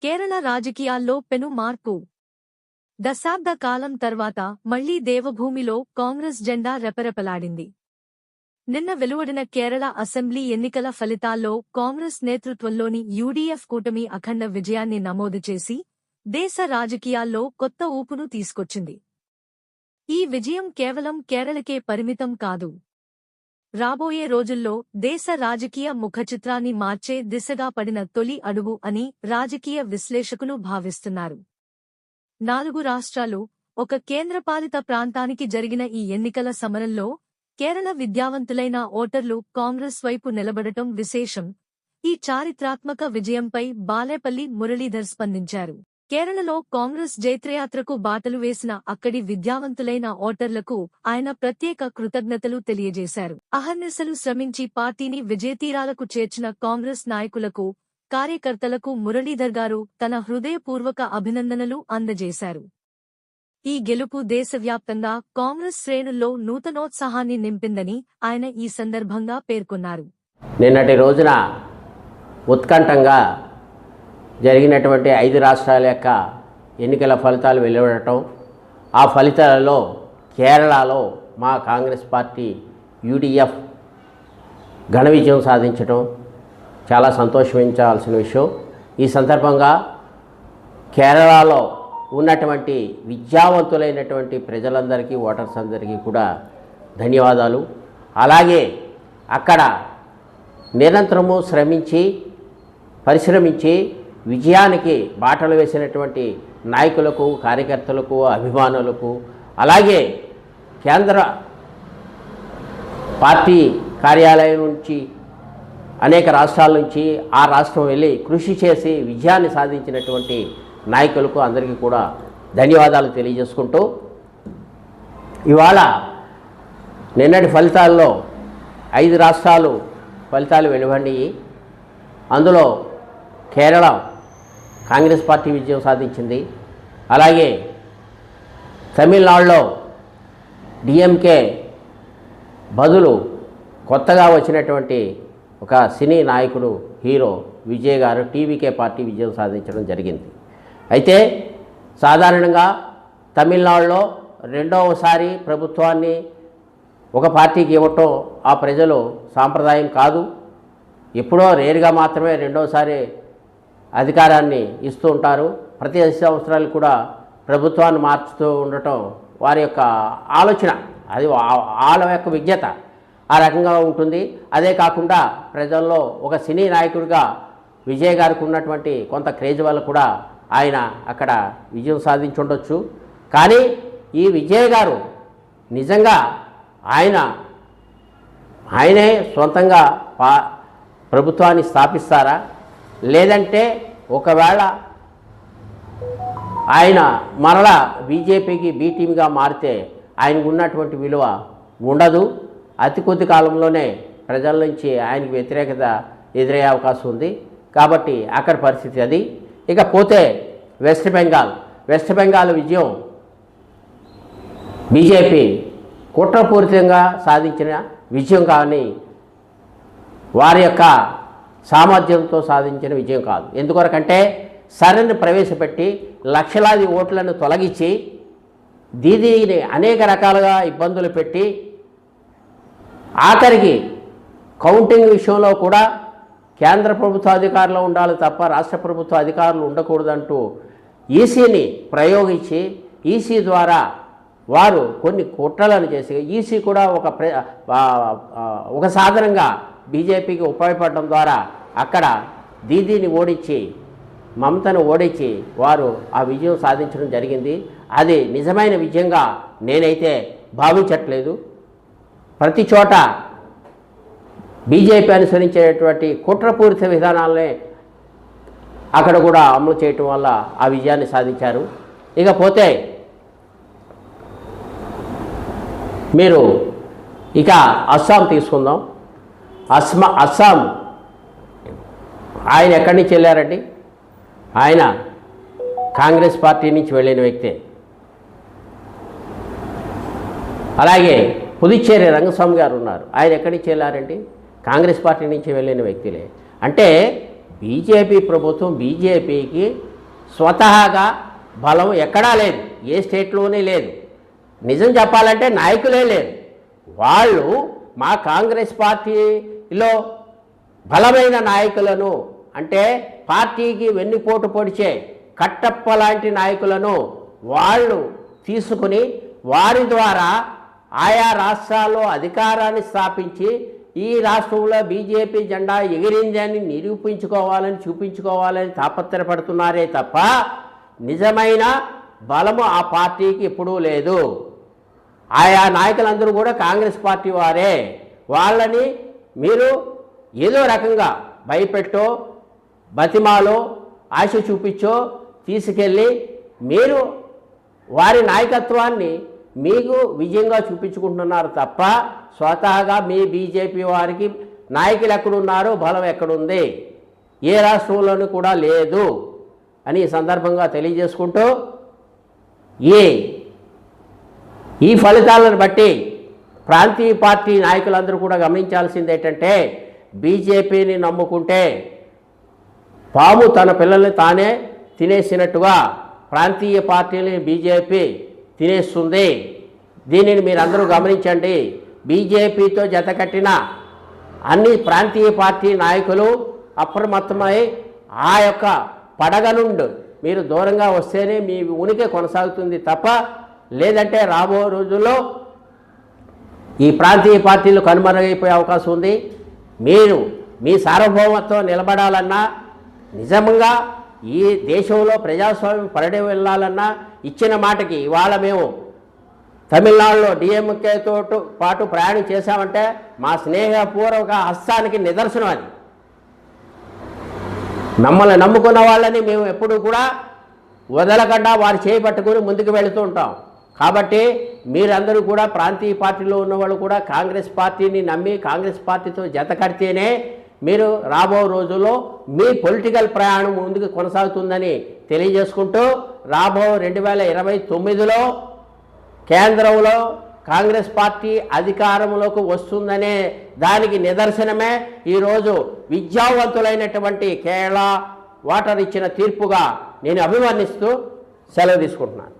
కేరళ రాజకీయాల్లో పెను మార్పు. దశాబ్ద కాలం తర్వాత మళ్లీ దేవభూమిలో కాంగ్రెస్ జెండా రెపరెపలాడింది. నిన్న వెలువడిన కేరళ అసెంబ్లీ ఎన్నికల ఫలితాల్లో కాంగ్రెస్ నేతృత్వంలోని యూడీఎఫ్ కూటమి అఖండ విజయాన్ని నమోదు చేసి దేశ రాజకీయాల్లో కొత్త ఊపును తీసుకొచ్చింది. ఈ విజయం కేవలం కేరళకే పరిమితం కాదు. రాబోయే రోజుల్లో దేశ రాజకీయ ముఖచిత్రాన్ని మార్చే దిశగా పడిన తొలి అడుగు అని రాజకీయ విశ్లేషకులు భావిస్తున్నారు. 4 రాష్ట్రాలు, ఒక కేంద్రపాలిత ప్రాంతానికి జరిగిన ఈ ఎన్నికల సమరంలో కేరళ విద్యావంతులైన ఓటర్లు కాంగ్రెస్ వైపు నిలబడటం విశేషం. ఈ చారిత్రాత్మక విజయంపై బాలేపల్లి మురళీధర్ స్పందించారు. కేరళలో కాంగ్రెస్ జైత్రయాత్రకు బాటలు వేసిన అక్కడి విద్యావంతులైన ఓటర్లకు ఆయన ప్రత్యేక కృతజ్ఞతలు తెలియజేశారు. అహర్నిశలు శ్రమించి పార్టీని విజయతీరాలకు చేర్చిన కాంగ్రెస్ నాయకులకు, కార్యకర్తలకు మురళీధర్ గారు తన హృదయపూర్వక అభినందనలు అందజేశారు. ఈ గెలుపు దేశవ్యాప్తంగా కాంగ్రెస్ శ్రేణుల్లో నూతనోత్సాహాన్ని నింపిందని ఆయన ఈ సందర్భంగా పేర్కొన్నారు. నిన్నటి రోజున ఉత్కంఠంగా జరిగినటువంటి 5 రాష్ట్రాల యొక్క ఎన్నికల ఫలితాలు వెలువడటం, ఆ ఫలితాలలో కేరళలో మా కాంగ్రెస్ పార్టీ యూడీఎఫ్ ఘన విజయం సాధించడం చాలా సంతోషించాల్సిన విషయం. ఈ సందర్భంగా కేరళలో ఉన్నటువంటి విద్యావంతులైనటువంటి ప్రజలందరికీ, ఓటర్స్ అందరికీ కూడా ధన్యవాదాలు. అలాగే అక్కడ నిరంతరము శ్రమించి పరిశ్రమించి విజయానికి బాటలు వేసినటువంటి నాయకులకు, కార్యకర్తలకు, అభిమానులకు, అలాగే కేంద్ర పార్టీ కార్యాలయం నుంచి అనేక రాష్ట్రాల నుంచి ఆ రాష్ట్రం వెళ్ళి కృషి చేసి విజయాన్ని సాధించినటువంటి నాయకులకు అందరికీ కూడా ధన్యవాదాలు తెలియజేసుకుంటూ, ఇవాళ నిన్నటి ఫలితాల్లో 5 రాష్ట్రాలు ఫలితాలు వెలువడినాయి. అందులో కేరళ కాంగ్రెస్ పార్టీ విజయం సాధించింది. అలాగే తమిళనాడులో డిఎంకే బదులు కొత్తగా వచ్చినటువంటి ఒక సినీ నాయకుడు, హీరో విజయ్ గారు టీవీకే పార్టీ విజయం సాధించడం జరిగింది. అయితే సాధారణంగా తమిళనాడులో రెండవసారి ప్రభుత్వాన్ని ఒక పార్టీకి ఇవ్వటం ఆ ప్రజలు సాంప్రదాయం కాదు. ఎప్పుడో రేరుగా మాత్రమే రెండోసారి అధికారాన్ని ఇస్తూ ఉంటారు. ప్రతి 5 సంవత్సరాలు కూడా ప్రభుత్వాన్ని మార్చుతూ ఉండటం వారి యొక్క ఆలోచన, అది వాళ్ళ యొక్క విజ్ఞత ఆ రకంగా ఉంటుంది. అదే కాకుండా ప్రజల్లో ఒక సినీ నాయకుడిగా విజయ్ గారికి ఉన్నటువంటి కొంత క్రేజ్ వల్ల కూడా ఆయన అక్కడ విజయం సాధించి ఉండొచ్చు. కానీ ఈ విజయ్ గారు నిజంగా ఆయనే సొంతంగా ప్రభుత్వాన్ని స్థాపిస్తారా, లేదంటే ఒకవేళ ఆయన మరలా బీజేపీకి బీ టీమ్గా మారితే ఆయనకు ఉన్నటువంటి విలువ ఉండదు. అతి కొద్ది కాలంలోనే ప్రజల నుంచి ఆయనకు వ్యతిరేకత ఎదురయ్యే అవకాశం ఉంది. కాబట్టి అక్కడ పరిస్థితి అది. ఇకపోతే వెస్ట్ బెంగాల్ విజయం బీజేపీ కుట్రపూరితంగా సాధించిన విజయం, కానీ వారి యొక్క సామర్థ్యంతో సాధించిన విజయం కాదు. ఎందుకొరకంటే సరైన ప్రవేశపెట్టి లక్షలాది ఓట్లను తొలగించి దీదీని అనేక రకాలుగా ఇబ్బందులు పెట్టి ఆఖరికి కౌంటింగ్ విషయంలో కూడా కేంద్ర ప్రభుత్వ అధికారులు ఉండాలి తప్ప రాష్ట్ర ప్రభుత్వ అధికారులు ఉండకూడదంటూ ఈసీని ప్రయోగించి ఈసీ ద్వారా వారు కొన్ని కుట్రలను చేసి ఈసీ కూడా ఒక సాధనంగా బీజేపీకి ఉపయోగపడడం ద్వారా అక్కడ దీదీని ఓడించి, మమతను ఓడించి వారు ఆ విజయం సాధించడం జరిగింది. అది నిజమైన విజయంగా నేనైతే భావించట్లేదు. ప్రతి చోట బీజేపీ అనుసరించేటువంటి కుట్రపూరిత విధానాలనే అక్కడ కూడా అమలు చేయటం వల్ల ఆ విజయాన్ని సాధించారు. ఇకపోతే మీరు ఇక అస్సాం తీసుకుందాం. అస్సాం ఆయన ఎక్కడి నుంచి వెళ్ళారండి? ఆయన కాంగ్రెస్ పార్టీ నుంచి వెళ్ళిన వ్యక్తే. అలాగే పుదుచ్చేరి రంగస్వామి గారు ఉన్నారు, ఆయన ఎక్కడి నుంచి వెళ్ళారండి? కాంగ్రెస్ పార్టీ నుంచి వెళ్ళిన వ్యక్తులే. అంటే బీజేపీ ప్రభుత్వం బీజేపీకి స్వతహాగా బలం ఎక్కడా లేదు, ఏ స్టేట్లోనే లేదు. నిజం చెప్పాలంటే నాయకులే లేరు. వాళ్ళు మా కాంగ్రెస్ పార్టీలో బలమైన నాయకులను, అంటే పార్టీకి వెన్నుపోటు పొడిచే కట్టప్ప లాంటి నాయకులను వాళ్ళు తీసుకుని వారి ద్వారా ఆయా రాష్ట్రాల్లో అధికారాన్ని స్థాపించి ఈ రాష్ట్రంలో బీజేపీ జెండా ఎగిరిందని నిరూపించుకోవాలని, చూపించుకోవాలని తాపత్రపడుతున్నారే తప్ప నిజమైన బలము ఆ పార్టీకి ఎప్పుడూ లేదు. ఆయా నాయకులందరూ కూడా కాంగ్రెస్ పార్టీ వారే. వాళ్ళని మీరు ఏదో రకంగా భయపెట్టో, బతిమాలో, ఆశ చూపించో తీసుకెళ్ళి మీరు వారి నాయకత్వాన్ని మీకు విజయంగా చూపించుకుంటున్నారు తప్ప స్వతహాగా మీ బీజేపీ వారికి నాయకులు ఎక్కడున్నారు, బలం ఎక్కడుంది, ఏ రాష్ట్రంలోనూ కూడా లేదు అని ఈ సందర్భంగా తెలియజేసుకుంటూ ఈ ఫలితాలను బట్టి ప్రాంతీయ పార్టీ నాయకులందరూ కూడా గమనించాల్సింది ఏంటంటే, బీజేపీని నమ్ముకుంటే పాము తన పిల్లల్ని తానే తినేసినట్టుగా ప్రాంతీయ పార్టీని బీజేపీ తినేస్తుంది. దీనిని మీరందరూ గమనించండి. బీజేపీతో జతకట్టిన అన్ని ప్రాంతీయ పార్టీ నాయకులు అప్రమత్తమై ఆ యొక్క పడగ నుండి మీరు దూరంగా వస్తేనే మీ ఉనికి కొనసాగుతుంది తప్ప, లేదంటే రాబో రోజుల్లో ఈ ప్రాంతీయ పార్టీలు కనుమరుగైపోయే అవకాశం ఉంది. మీరు మీ సార్వభౌమత్వం నిలబడాలన్నా, నిజంగా ఈ దేశంలో ప్రజాస్వామ్యం పరిడి వెళ్ళాలన్నా ఇచ్చిన మాటకి ఇవాళ మేము తమిళనాడులో డిఎంకేతో పాటు ప్రయాణం చేశామంటే మా స్నేహపూర్వక హస్తానికి నిదర్శనం అది. మమ్మల్ని నమ్ముకున్న వాళ్ళని మేము ఎప్పుడూ కూడా వదలకుండా వారు చేపట్టుకుని ముందుకు వెళుతూ ఉంటాం. కాబట్టి మీరందరూ కూడా ప్రాంతీయ పార్టీలో ఉన్నవాళ్ళు కూడా కాంగ్రెస్ పార్టీని నమ్మి కాంగ్రెస్ పార్టీతో జత కడితేనే మీరు రాబో రోజుల్లో మీ పొలిటికల్ ప్రయాణం ముందుకు కొనసాగుతుందని తెలియజేసుకుంటూ, రాబో 2029లో కేంద్రంలో కాంగ్రెస్ పార్టీ అధికారంలోకి వస్తుందనే దానికి నిదర్శనమే ఈరోజు విద్యావంతులైనటువంటి కేరళ ఓటర్ ఇచ్చిన తీర్పుగా నేను అభివర్ణిస్తూ సెలవు తీసుకుంటున్నాను.